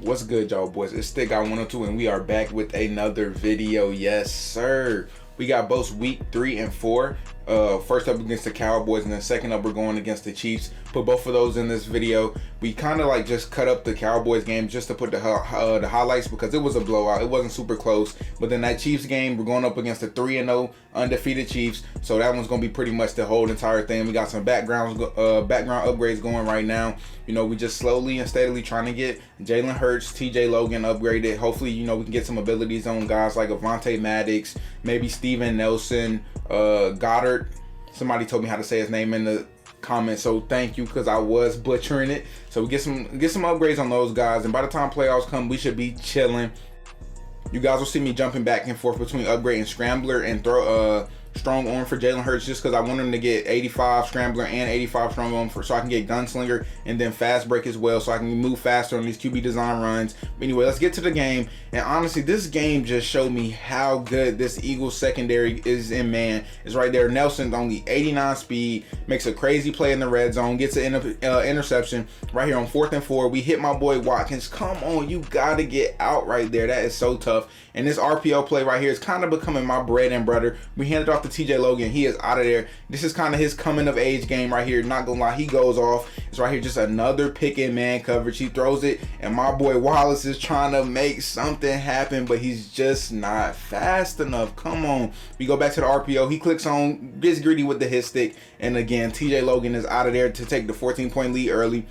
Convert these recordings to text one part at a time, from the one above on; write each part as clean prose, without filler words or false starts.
What's good, y'all boys? It's Stick Guy 102 and we are back with another video. Yes sir, we got both week 3 and 4. First up against the Cowboys, and then second up we're going against the Chiefs. Put both of those in this video. We kind of like just cut up the Cowboys game just to put the highlights, because it was a blowout. It wasn't super close. But then that Chiefs game, we're going up against the 3-0 undefeated Chiefs, so that one's gonna be pretty much the whole entire thing. We got some background upgrades going right now. You know, we just slowly and steadily trying to get Jalen Hurts, TJ Logan upgraded. Hopefully, you know, we can get some abilities on guys like Avonte Maddox, maybe Steven Nelson, Goddard. Somebody told me how to say his name in the comments, so thank you, because I was butchering it. So we get some upgrades on those guys, and by the time playoffs come, we should be chilling. You guys will see me jumping back and forth between upgrading Scrambler and strong arm for Jalen Hurts, just because I want him to get 85 Scrambler and 85 strong arm so I can get Gunslinger and then fast break as well, so I can move faster on these QB design runs. But anyway, let's get to the game. And honestly, this game just showed me how good this Eagles secondary is in man. It's right there. Nelson's only 89 speed, makes a crazy play in the red zone, gets an interception right here on 4th and 4. We hit my boy Watkins. Come on, you gotta get out right there. That is so tough. And this RPO play right here is kind of becoming my bread and butter. We handed off to TJ Logan. He is out of there. This is kind of his coming of age game right here. Not gonna lie, he goes off. It's right here, just another pick in man coverage. He throws it, and my boy Wallace is trying to make something happen, but he's just not fast enough. Come on. We go back to the RPO. He clicks on, gets greedy with the hit stick, and again, TJ Logan is out of there to take the 14-point lead early.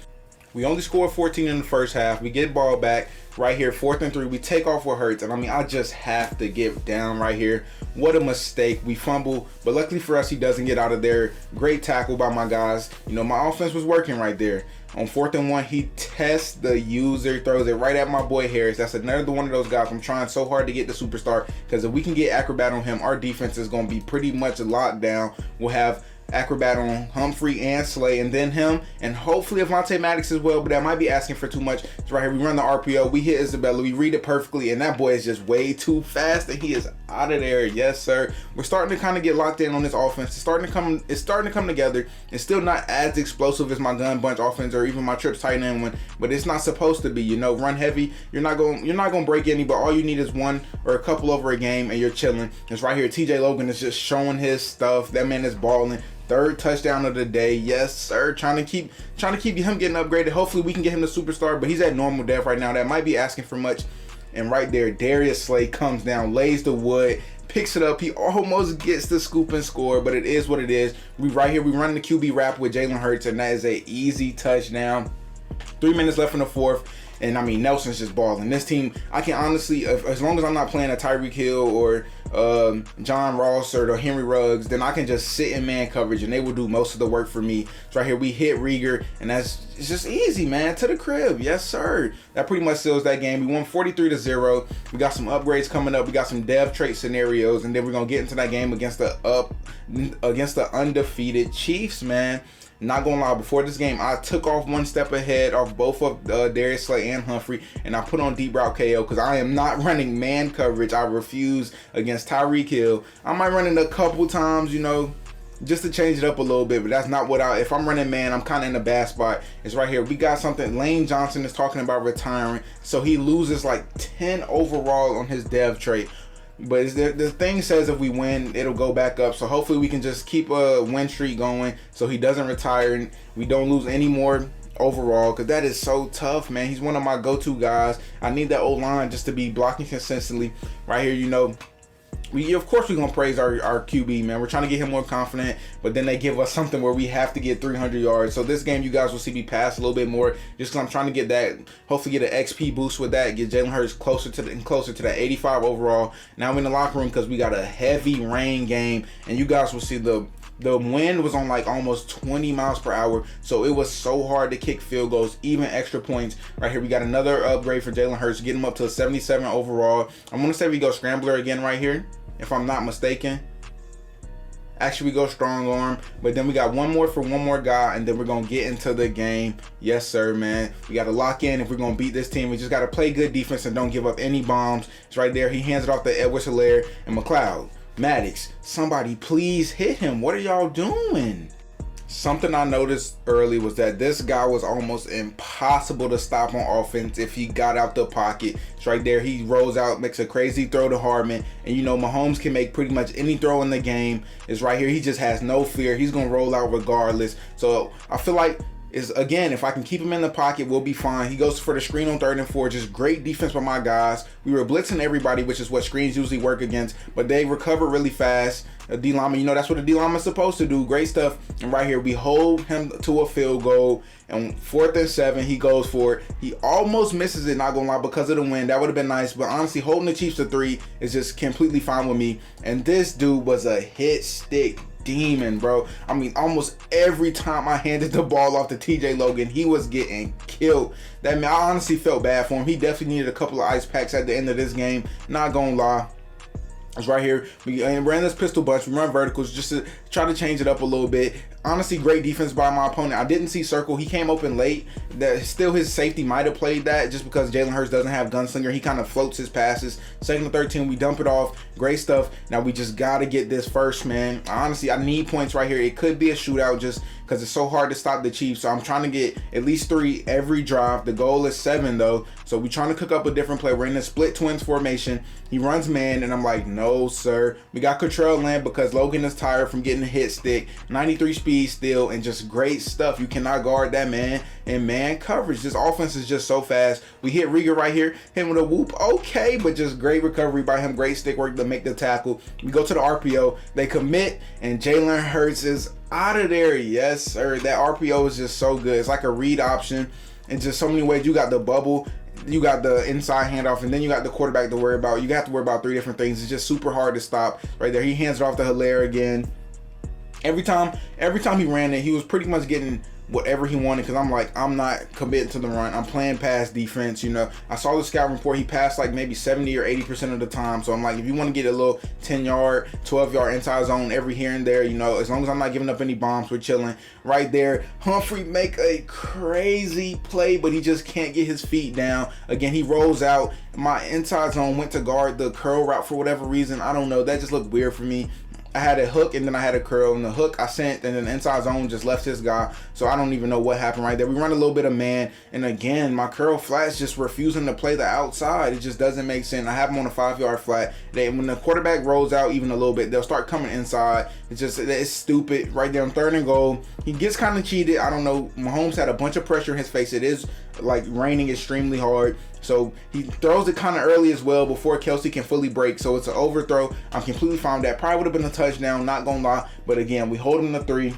We only scored 14 in the first half. We get ball back right here, 4th and 3. We take off with Hurts, and I mean, I just have to get down right here. What a mistake. We fumble, but luckily for us, he doesn't get out of there. Great tackle by my guys. You know, my offense was working right there. On 4th and 1, he tests the user, throws it right at my boy Harris. That's another one of those guys. I'm trying so hard to get the superstar, because if we can get Acrobat on him, our defense is going to be pretty much locked down. We'll have Acrobat on Humphrey and Slay, and then him, and hopefully Avonte Maddox as well, but that might be asking for too much. So right here, we run the RPO, we hit Isabella, we read it perfectly, and that boy is just way too fast, and he is out of there. Yes sir, we're starting to kind of get locked in on this offense. It's starting to come together. It's still not as explosive as my gun bunch offense or even my trips tight end one, but it's not supposed to be. You know, run heavy, you're not gonna break any, but all you need is one or a couple over a game, and you're chilling. It's right here, TJ Logan is just showing his stuff. That man is balling. 3rd touchdown of the day. Yes sir, trying to keep him getting upgraded. Hopefully we can get him the superstar, but he's at normal depth right now. That might be asking for much. And right there, Darius Slay comes down, lays the wood, picks it up. He almost gets the scoop and score, but it is what it is. We right here, we run the QB wrap with Jalen Hurts, and that is a easy touchdown. 3 minutes left in the 4th. And I mean, Nelson's just balling. This team, I can honestly, as long as I'm not playing a Tyreek Hill or John Ross or Henry Ruggs, then I can just sit in man coverage and they will do most of the work for me. So right here, we hit Rieger, and it's just easy, man, to the crib. Yes sir. That pretty much seals that game. We won 43-0. We got some upgrades coming up. We got some dev trait scenarios, and then we're gonna get into that game against the undefeated Chiefs, man. Not gonna lie, before this game, I took off one step ahead off both of Darius Slay and Humphrey, and I put on deep route KO, because I am not running man coverage. I refuse against Tyreek Hill. I might run it a couple times, you know, just to change it up a little bit, but that's not what if I'm running man, I'm kind of in a bad spot. It's right here. We got something. Lane Johnson is talking about retiring, so he loses like 10 overall on his dev trait. But the thing says if we win, it'll go back up. So hopefully we can just keep a win streak going so he doesn't retire and we don't lose any more overall, because that is so tough, man. He's one of my go-to guys. I need that O-line just to be blocking consistently. Right here, you know, of course we're gonna praise our QB, man. We're trying to get him more confident, but then they give us something where we have to get 300 yards. So this game, you guys will see me pass a little bit more, just because I'm trying to get that, hopefully get an XP boost with that, get Jalen Hurts closer to that 85 overall. Now we're in the locker room because we got a heavy rain game, and you guys will see the wind was on like almost 20 miles per hour, so it was so hard to kick field goals, even extra points. Right here, we got another upgrade for Jalen Hurts, get him up to a 77 overall. I'm gonna say we go Scrambler again right here, if I'm not mistaken. Actually, we go strong arm, but then we got one more for one more guy, and then we're gonna get into the game. Yes sir, man. We gotta lock in if we're gonna beat this team. We just gotta play good defense and don't give up any bombs. It's right there. He hands it off to Edwards-Helaire and McLeod. Maddox, somebody please hit him. What are y'all doing? Something I noticed early was that this guy was almost impossible to stop on offense if he got out the pocket. It's right there. He rolls out, makes a crazy throw to Hardman. And you know, Mahomes can make pretty much any throw in the game. It's right here. He just has no fear. He's going to roll out regardless. So I feel like, again, if I can keep him in the pocket, we'll be fine. He goes for the screen on 3rd and 4. Just great defense by my guys. We were blitzing everybody, which is what screens usually work against, but they recover really fast. D-Lama, you know, that's what a D-Lama is supposed to do. Great stuff. And right here, we hold him to a field goal. And 4th and 7, he goes for it. He almost misses it, not gonna lie, because of the wind. That would have been nice. But honestly, holding the Chiefs to 3 is just completely fine with me. And this dude was a hit stick demon, bro. I mean, almost every time I handed the ball off to TJ Logan, he was getting killed. That man, I honestly felt bad for him. He definitely needed a couple of ice packs at the end of this game. Not gonna lie. It's right here. We ran this pistol bunch. We run verticals just to try to change it up a little bit. Honestly, great defense by my opponent. I didn't see circle. He came open late. That still, his safety might have played that just because Jalen Hurts doesn't have gunslinger. He kind of floats his passes. 2nd and 13, we dump it off. Great stuff. Now we just got to get this first, man. Honestly, I need points right here. It could be a shootout just because it's so hard to stop the Chiefs. So I'm trying to get at least 3 every drive. The goal is 7 though. So we're trying to cook up a different play. We're in a split twins formation. He runs man, and I'm like, no, sir. We got Cottrell land because Logan is tired from getting a hit stick. 93 speed still, and just great stuff. You cannot guard that man in man coverage. This offense is just so fast. We hit Rieger right here, hit him with a whoop. Okay, but just great recovery by him. Great stick work to make the tackle. We go to the RPO. They commit, and Jalen Hurts is out of there. Yes, sir. That RPO is just so good. It's like a read option in just so many ways. You got the bubble, you got the inside handoff, and then you got the quarterback to worry about. You have to worry about 3 different things. It's just super hard to stop right there. He hands it off to Hilaire again. Every time he ran it, he was pretty much getting whatever he wanted, because I'm like, I'm not committing to the run. I'm playing pass defense, you know. I saw the scout report. He passed like maybe 70 or 80% of the time. So I'm like, if you want to get a little 10-yard, 12-yard inside zone every here and there, you know, as long as I'm not giving up any bombs, we're chilling. Right there, Humphrey make a crazy play, but he just can't get his feet down. Again, he rolls out. My inside zone went to guard the curl route for whatever reason. I don't know. That just looked weird for me. I had a hook and then I had a curl, and the hook I sent, and then the inside zone just left this guy. So I don't even know what happened right there. We run a little bit of man, and again, my curl flat's just refusing to play the outside. It just doesn't make sense. I have him on a 5-yard flat. When the quarterback rolls out even a little bit, they'll start coming inside. It's stupid. Right there on 3rd and goal, he gets kind of cheated. I don't know. Mahomes had a bunch of pressure in his face. It is like raining extremely hard. So he throws it kind of early as well before Kelsey can fully break. So it's an overthrow. I'm completely fine with that. Probably would have been a touchdown, not gonna lie. But again, we hold him to 3.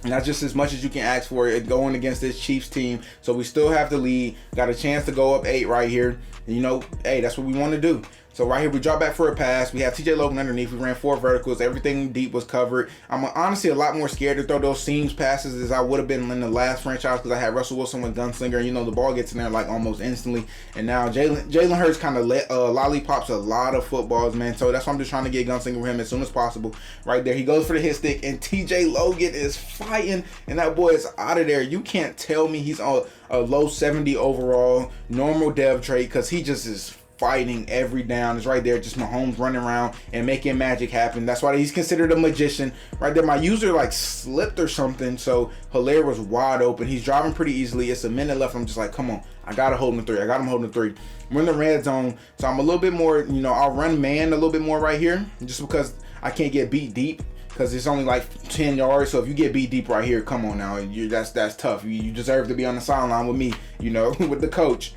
And that's just as much as you can ask for it going against this Chiefs team. So we still have the lead. Got a chance to go up 8 right here. And you know, hey, that's what we want to do. So right here, we drop back for a pass. We have TJ Logan underneath. We ran 4 verticals. Everything deep was covered. I'm honestly a lot more scared to throw those seams passes as I would have been in the last franchise, because I had Russell Wilson with gunslinger. And you know, the ball gets in there like almost instantly. And now Jalen Hurts kind of lollipops a lot of footballs, man. So that's why I'm just trying to get gunslinger with him as soon as possible. Right there, he goes for the hit stick, and TJ Logan is fighting, and that boy is out of there. You can't tell me he's on a low 70 overall, normal dev trait, because he just is fighting every down. Is right there, just Mahomes running around and making magic happen. That's why he's considered a magician. Right there, my user like slipped or something, so Hilaire was wide open. He's driving pretty easily. It's a minute left. I'm just like, come on, I gotta hold him to 3. I got him holding to 3. We're in the red zone, so I'm a little bit more, you know, I'll run man a little bit more right here, just because I can't get beat deep, because it's only like 10 yards. So if you get beat deep right here, come on now, that's tough. You deserve to be on the sideline with me, you know, with the coach.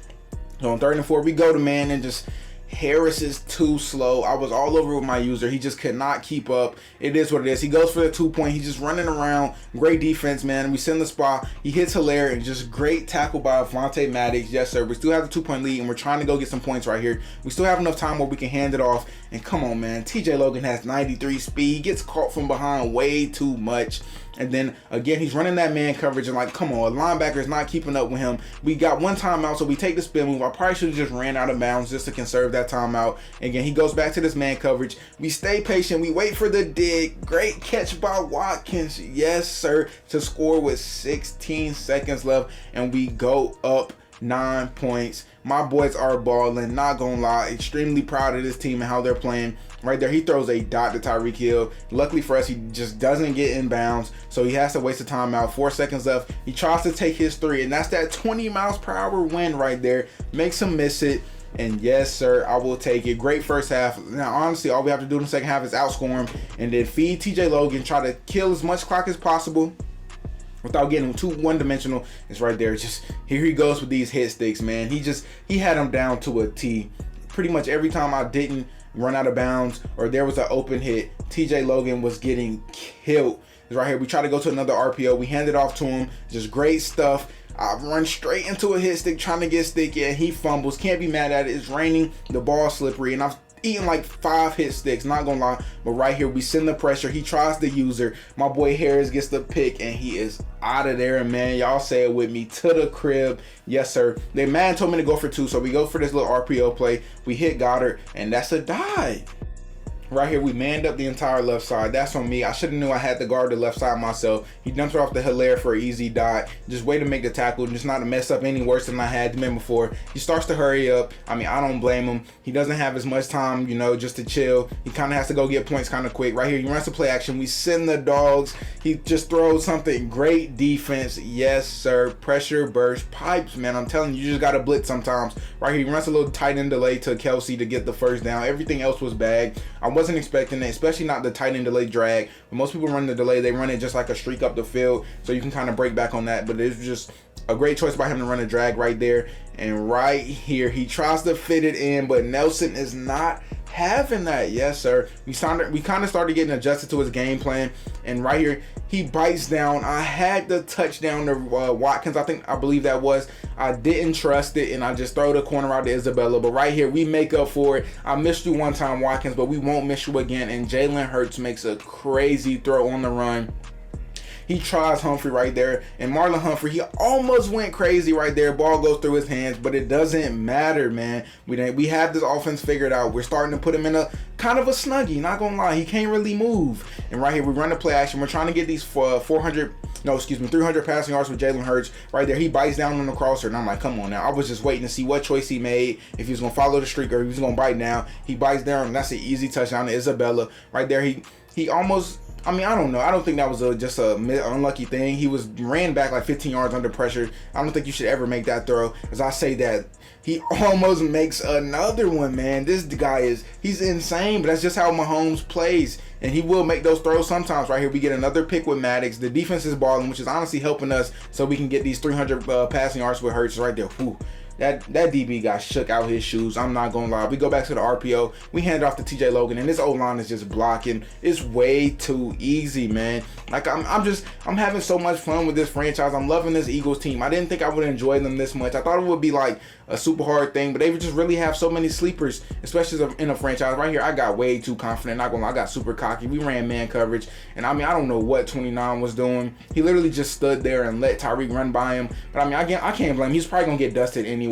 So on 3rd and 4, we go to man, and just Harris is too slow. I was all over with my user. He just could not keep up. It is what it is. He goes for the 2-point. He's just running around. Great defense, man. We send the spot. He hits Hilaire, and just great tackle by Vontae Maddox. Yes, sir. We still have the 2-point lead, and we're trying to go get some points right here. We still have enough time where we can hand it off. And come on, man. TJ Logan has 93 speed. He gets caught from behind way too much. And then again, he's running that man coverage, and like, come on, a linebacker is not keeping up with him. We got 1 timeout, so we take the spin move. I probably should have just ran out of bounds just to conserve that timeout. Again, he goes back to this man coverage. We stay patient. We wait for the dig. Great catch by Watkins. Yes, sir. To score with 16 seconds left, and we go up 9 points. My boys are balling, not gonna lie. Extremely proud of this team and how they're playing. Right there, he throws a dot to Tyreek Hill. Luckily for us, he just doesn't get inbounds, so he has to waste a timeout. 4 seconds left. He tries to take his three, and that's that 20 miles per hour win right there. Makes him miss it. And yes, sir, I will take it. Great first half. Now, honestly, all we have to do in the second half is outscore him and then feed TJ Logan, try to kill as much clock as possible without getting too one-dimensional. It's right there. Just here he goes with these hit sticks, man. He had him down to a T. Pretty much every time I didn't run out of bounds or there was an open hit, TJ Logan was getting killed. It's right here. We try to go to another RPO. We hand it off to him. Just great stuff. I run straight into a hit stick trying to get sticky and he fumbles. Can't be mad at it. It's raining. The ball's slippery and I've eaten like 5 hit sticks, not gonna lie. But right here, we send the pressure. He tries to use her. My boy Harris gets the pick and he is out of there. And man, y'all say it with me, to the crib. Yes, sir. The man told me to go for 2, so we go for this little RPO play. We hit Goddard and that's a die. Right here, we manned up the entire left side. That's on me. I should have knew I had to guard the left side myself. He dumps it off the Hilaire for an easy dot. Just way to make the tackle, just not to mess up any worse than I had been before. He starts to hurry up. I mean, I don't blame him. He doesn't have as much time, you know, just to chill. He kind of has to go get points kind of quick. Right here, he runs to play action. We send the dogs. He just throws something. Great defense. Yes, sir. Pressure, burst, pipes, man. I'm telling you, you just got to blitz sometimes. Right here, he runs a little tight end delay to Kelsey to get the first down. Everything else was bagged. I wasn't expecting it, especially not the tight end delay drag. When most people run the delay, they run it just like a streak up the field, so you can kind of break back on that. But it's just a great choice by him to run a drag right there. And right here, he tries to fit it in, but Nelson is not having that. Yes, sir. We kind of started getting adjusted to his game plan. And right here, he bites down. I had the touchdown to Watkins. I believe that was. I didn't trust it, and I just throw the corner out to Isabella. But right here, we make up for it. I missed you one time, Watkins, but we won't miss you again. And Jalen Hurts makes a crazy throw on the run. He tries Humphrey right there, and Marlon Humphrey, he almost went crazy right there. Ball goes through his hands, but it doesn't matter, man. We have this offense figured out. We're starting to put him in a kind of a snuggie, not gonna lie. He can't really move. And right here, we run the play action. We're trying to get these 300 passing yards with Jalen Hurts. Right there, he bites down on the crosser, and I'm like, come on now. I was just waiting to see what choice he made, if he was gonna follow the streak or if he was gonna bite down. He bites down, and that's an easy touchdown to Isabella. Right there, he almost, I mean, I don't know. I don't think that was just a unlucky thing. He ran back like 15 yards under pressure. I don't think you should ever make that throw. As I say that, he almost makes another one, man. This guy he's insane, but that's just how Mahomes plays. And he will make those throws sometimes. Right here, we get another pick with Maddox. The defense is balling, which is honestly helping us so we can get these 300 passing yards with Hurts right there. Whew. That DB got shook out his shoes. I'm not gonna lie. We go back to the RPO. We hand it off to TJ Logan, and this O-line is just blocking. It's way too easy, man. Like I'm having so much fun with this franchise. I'm loving this Eagles team. I didn't think I would enjoy them this much. I thought it would be like a super hard thing, but they just really have so many sleepers, especially in a franchise. Right here, I got way too confident. Not gonna lie, I got super cocky. We ran man coverage, and I mean, I don't know what 29 was doing. He literally just stood there and let Tyreek run by him. But I mean, I can't blame him. He's probably gonna get dusted anyway.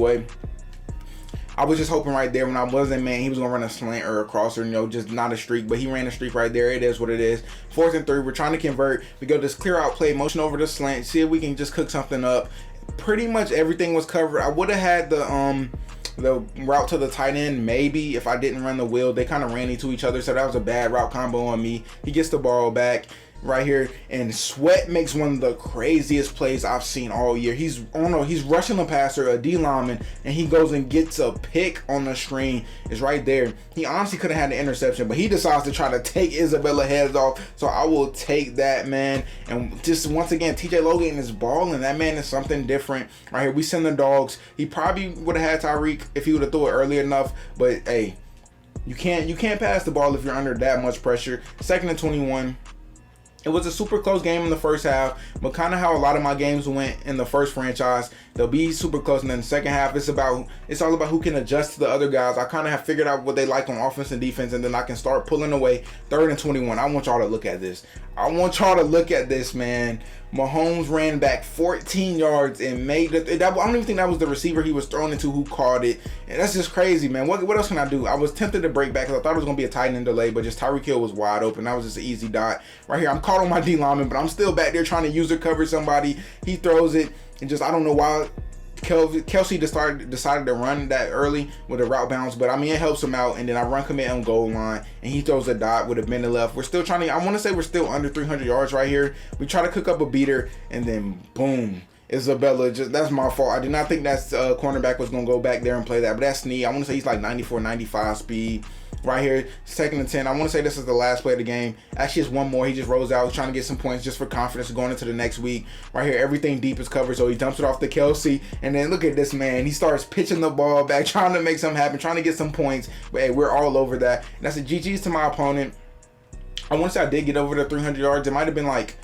I was just hoping right there when I wasn't man, he was gonna run a slant or a crosser, you know, just not a streak. But he ran a streak right there. It is what it is. 4th and 3. We're trying to convert. We go this clear out play, motion over the slant, see if we can just cook something up. Pretty much everything was covered. I would have had the route to the tight end maybe if I didn't run the wheel. They kind of ran into each other, so that was a bad route combo on me. He gets the ball back right here, and Sweat makes one of the craziest plays I've seen all year. He's rushing the passer, a D lineman, and he goes and gets a pick on the screen. It's right there. He honestly could have had the interception, but he decides to try to take Isabella heads off, so I will take that, man. And just once again, TJ Logan is balling. That man is something different. Right here, we send the dogs. He probably would have had Tyreek if he would have threw it early enough, but hey, you can't pass the ball if you're under that much pressure. 2nd and 21. It was a super close game in the first half, but kind of how a lot of my games went in the first franchise. They'll be super close, and then the second half, it's all about who can adjust to the other guys. I kind of have figured out what they like on offense and defense, and then I can start pulling away. 3rd and 21. I want y'all to look at this. Man. Mahomes ran back 14 yards and made it. I don't even think that was the receiver he was thrown into who caught it. And that's just crazy, man. What else can I do? I was tempted to break back because I thought it was going to be a tight end delay, but just Tyreek Hill was wide open. That was just an easy dot. Right here, I'm caught on my D lineman, but I'm still back there trying to user cover somebody. He throws it, and just, I don't know why Kelsey decided to run that early with a route bounce, but I mean it helps him out. And then I run commit on goal line, and he throws a dot with a minute left. We're still trying to. I want to say we're still under 300 yards right here. We try to cook up a beater, and then boom. Isabella, that's my fault. I did not think that cornerback was going to go back there and play that, but that's Snead. I want to say he's like 94, 95 speed. Right here, 2nd and 10. I want to say this is the last play of the game. Actually, it's one more. He just rolls out. He's trying to get some points just for confidence going into the next week. Right here, everything deep is covered, so he dumps it off to Kelsey. And then look at this man. He starts pitching the ball back, trying to make something happen, trying to get some points. But hey, we're all over that. And that's a GG's to my opponent. I want to say I did get over the 300 yards. It might have been like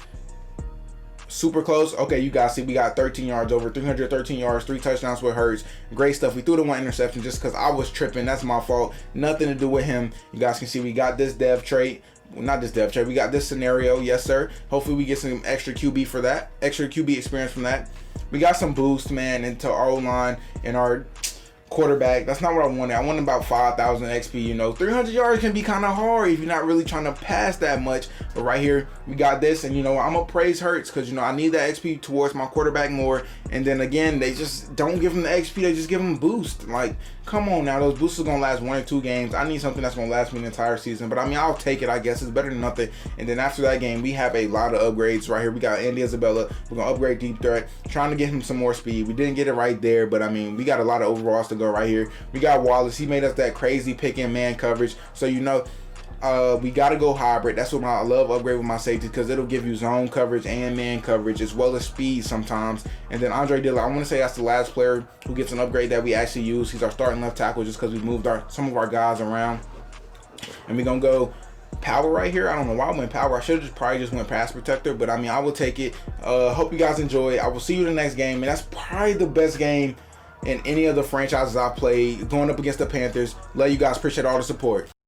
super close. Okay, you guys see we got 13 yards over, 313 yards, 3 touchdowns with Hurts. Great stuff. We threw the 1 interception just because I was tripping. That's my fault. Nothing to do with him. You guys can see we got this dev trait. Well, not this dev trait. We got this scenario. Yes, sir. Hopefully we get some extra QB for that. Extra QB experience from that. We got some boost, man, into our O-line and our quarterback. That's not what I wanted. I wanted about 5,000 XP. You know, 300 yards can be kind of hard if you're not really trying to pass that much. But right here, we got this, and you know, I'm gonna praise Hurts because you know I need that XP towards my quarterback more. And then again, they just don't give him the XP. They just give him boost. Like, come on now, those boosts are gonna last 1 or 2 games. I need something that's gonna last me the entire season. But I mean, I'll take it. I guess it's better than nothing. And then after that game, we have a lot of upgrades right here. We got Andy Isabella. We're gonna upgrade deep threat, trying to get him some more speed. We didn't get it right there, but I mean, we got a lot of overalls to go right here. We got Wallace. He made us that crazy pick in man coverage. So you know, we got to go hybrid. That's what I love upgrade with my safety because it'll give you zone coverage and man coverage as well as speed sometimes. And then Andre Dillard, I want to say that's the last player who gets an upgrade that we actually use. He's our starting left tackle just because we moved some of our guys around. And we're going to go power right here. I don't know why I went power. I should have probably just went pass protector, but I mean, I will take it. Hope you guys enjoy. I will see you in the next game. And that's probably the best game in any of the franchises I've played, going up against the Panthers. Love you guys. Appreciate all the support.